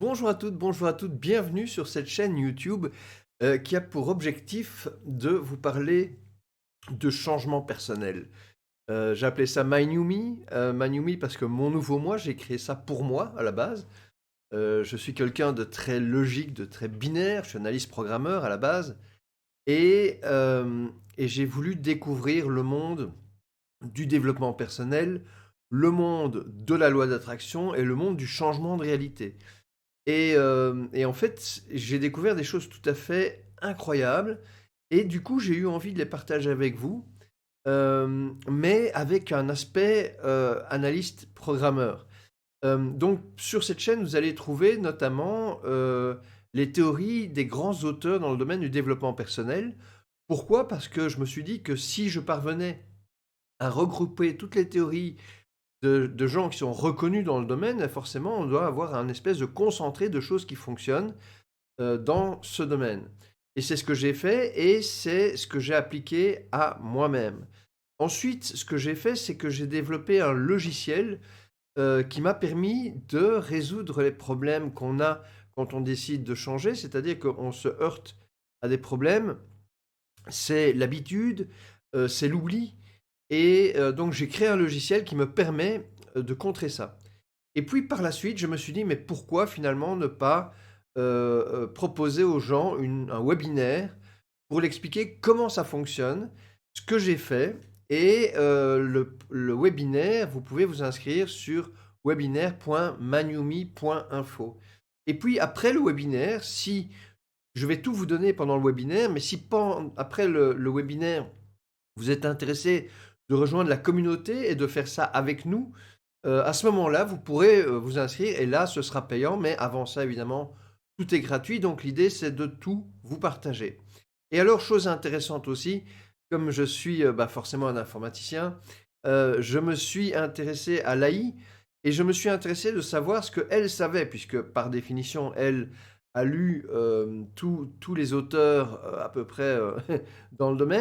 Bonjour à toutes, bonjour à toutes, bienvenue sur cette chaîne YouTube qui a pour objectif de vous parler de changement personnel. J'ai appelé ça My New Me, My New Me parce que mon nouveau moi, j'ai créé ça pour moi à la base. Je suis quelqu'un de très logique, de très binaire, je suis analyste programmeur à la base et, et j'ai voulu découvrir le monde du développement personnel, le monde de la loi d'attraction et le monde du changement de réalité. Et en fait, j'ai découvert des choses tout à fait incroyables et du coup, j'ai eu envie de les partager avec vous, mais avec un aspect, analyste programmeur. Donc sur cette chaîne, vous allez trouver notamment, les théories des grands auteurs dans le domaine du développement personnel. Pourquoi? Parce que je me suis dit que si je parvenais à regrouper toutes les théories de gens qui sont reconnus dans le domaine, forcément, on doit avoir un espèce de concentré de choses qui fonctionnent, dans ce domaine. Et c'est ce que j'ai fait et c'est ce que j'ai appliqué à moi-même. Ensuite, ce que j'ai fait, c'est que j'ai développé un logiciel, qui m'a permis de résoudre les problèmes qu'on a quand on décide de changer. C'est-à-dire qu'on se heurte à des problèmes, c'est l'habitude, c'est l'oubli et donc j'ai créé un logiciel qui me permet, de contrer ça. Et puis par la suite, je me suis dit: «Mais pourquoi finalement ne pas, proposer aux gens un webinaire pour l'expliquer comment ça fonctionne?» Ce que j'ai fait et le webinaire, vous pouvez vous inscrire sur webinaire.manumi.info. Et puis après le webinaire, si je vais tout vous donner pendant le webinaire, mais si après le webinaire, vous êtes intéressé de rejoindre la communauté et de faire ça avec nous, à ce moment-là, vous pourrez, vous inscrire et là, ce sera payant, mais avant ça, évidemment, tout est gratuit. Donc l'idée, c'est de tout vous partager. Et alors, chose intéressante aussi, comme je suis, forcément un informaticien, je me suis intéressé à l'AI et je me suis intéressé de savoir ce qu'elle savait puisque, par définition, elle a lu, tous les auteurs, à peu près, dans le domaine.